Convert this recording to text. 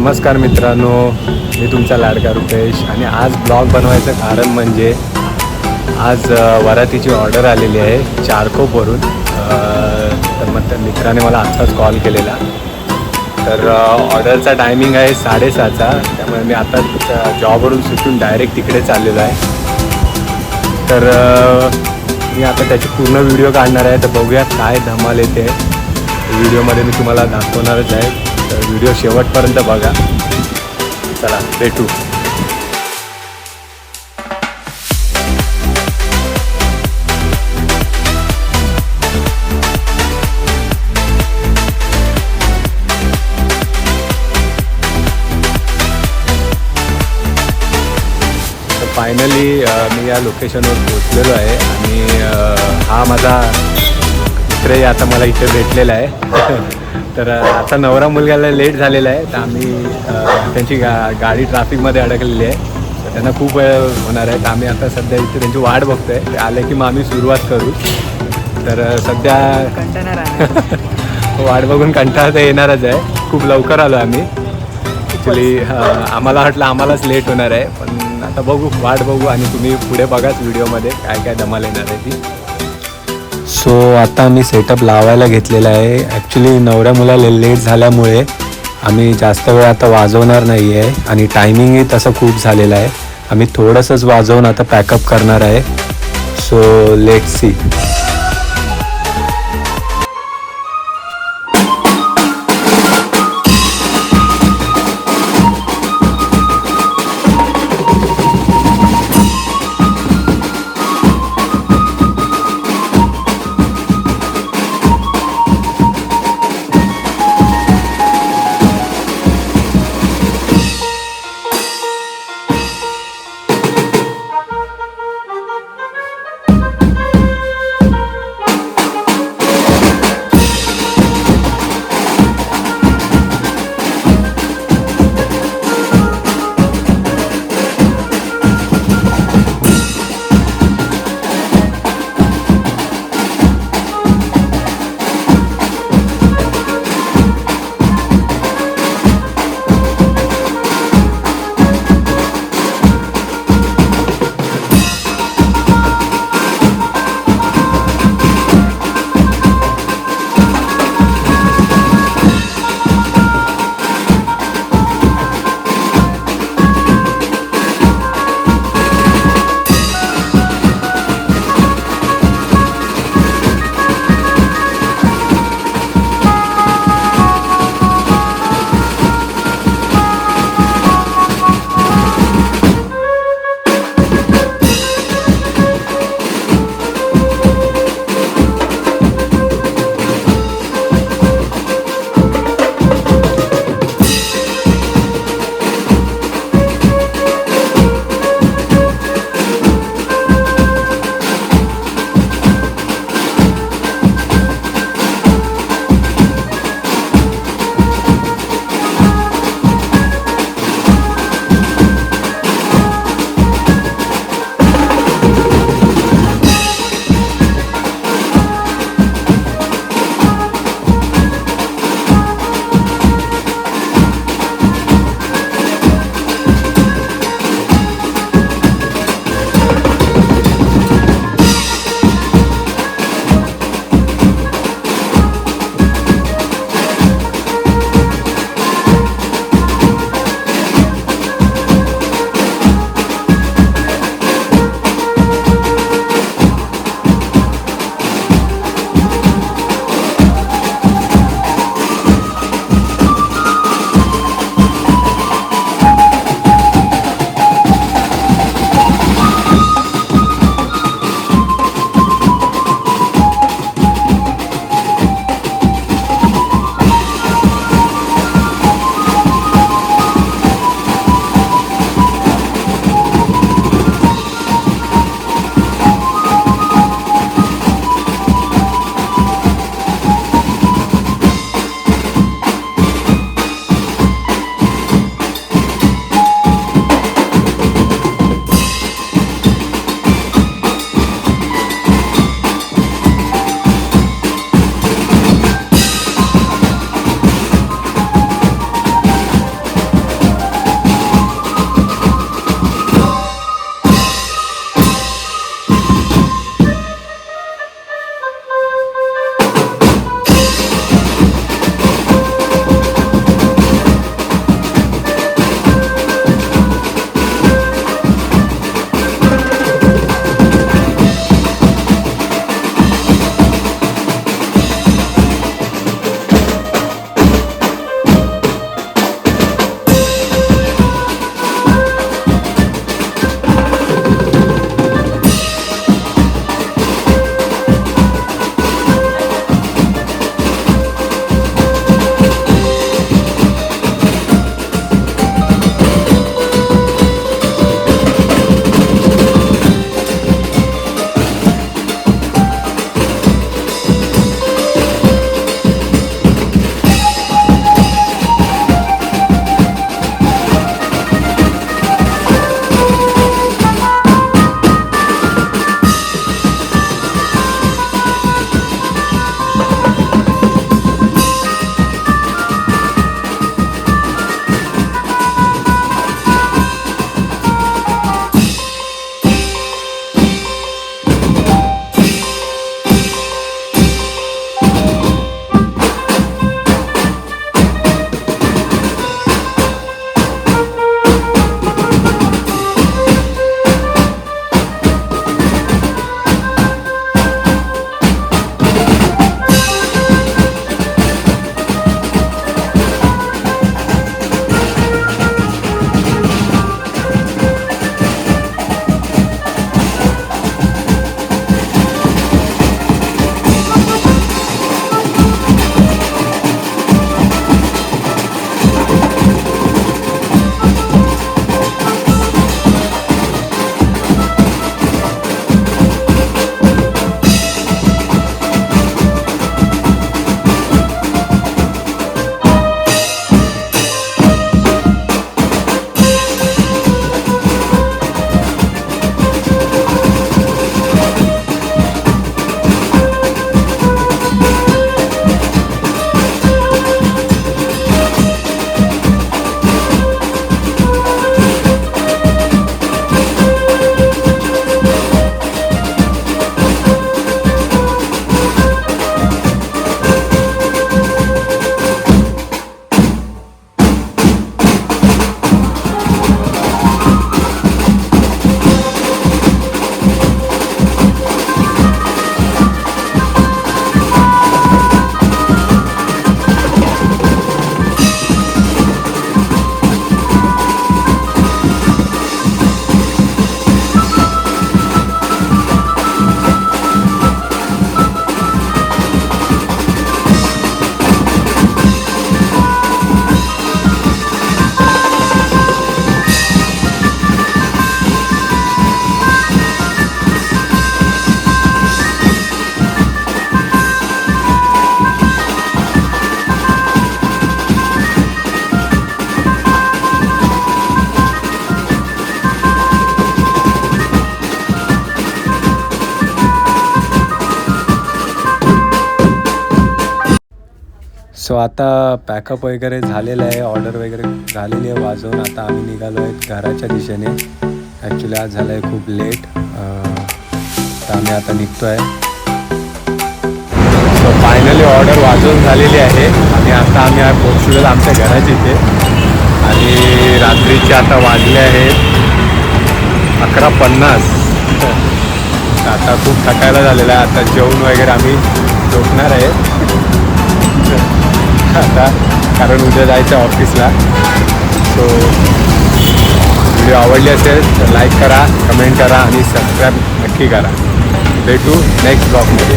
नमस्कार मित्रांनो, मी तुमचा लाडका रुपेश आणि आज ब्लॉग बनवायचं कारण म्हणजे आज वरातीची ऑर्डर आलेली आहे चारकोपवरून. तर मग त्या मित्राने मला आत्ताच कॉल केलेला. तर ऑर्डरचा टायमिंग आहे 6:30चा, त्यामुळे मी आता जॉबवरून सुटून डायरेक्ट तिकडे चाललेलो आहे. तर मी आता त्याची पूर्ण व्हिडिओ काढणार आहे. तर बघूया काय धमाल येते. व्हिडिओमध्ये मी तुम्हाला दाखवणारच आहे. तर व्हिडिओ शेवटपर्यंत बघा. चला भेटू. फायनली मी या लोकेशनवर पोचलेलो आहे आणि हा माझा मित्रही आता मला इथे भेटलेला आहे. तर आता नवरा मुलग्याला लेट झालेला आहे. तर आम्ही त्यांची गाडी ट्रॅफिकमध्ये अडकलेली आहे. तर त्यांना खूप वेळ होणार आहे. तर आम्ही आता सध्या इथे त्यांची वाट बघतो आहे. ते आले की मग आम्ही सुरुवात करू. तर सध्या वाट बघून कंटाळा तर येणारच आहे. खूप लवकर आलो आम्ही. ॲक्च्युली आम्हाला वाटलं आम्हालाच लेट होणार आहे, पण आता बघू, वाट बघू आणि तुम्ही पुढे बघाच व्हिडिओमध्ये काय काय धमाल येणार आहे ती. सो आता आम्ही सेटअप लावायला घेतलेला आहे. ॲक्च्युली नवऱ्या मुलाला लेट झाल्यामुळे आम्ही जास्त वेळ आता वाजवणार नाही आहे आणि टायमिंगही तसं खूप झालेलं आहे. आम्ही थोडंसंच वाजवून आता पॅकअप करणार आहे. So let's see. सो आता पॅकअप वगैरे झालेलं आहे, ऑर्डर वगैरे झालेली आहे वाजवून. आता आम्ही निघालो आहे घराच्या दिशेने. ॲक्च्युली आज झालं आहे खूप लेट, तर आम्ही आता निघतो आहे. सो फायनली ऑर्डर वाजवून झालेली आहे आणि आता आम्ही पोहोचलो आमच्या घराच्या इथे. आणि रात्रीचे आता वाजले आहेत 11:50. आता खूप थकायला झालेलं आहे. आता जेवण वगैरे आम्ही झोपणार आहे आता, कारण उद्या जायचं ऑफिसला. सो व्हिडिओ आवडली असेल तर लाईक करा, कमेंट करा आणि सबस्क्राईब नक्की करा. भेटू नेक्स्ट ब्लॉगमध्ये.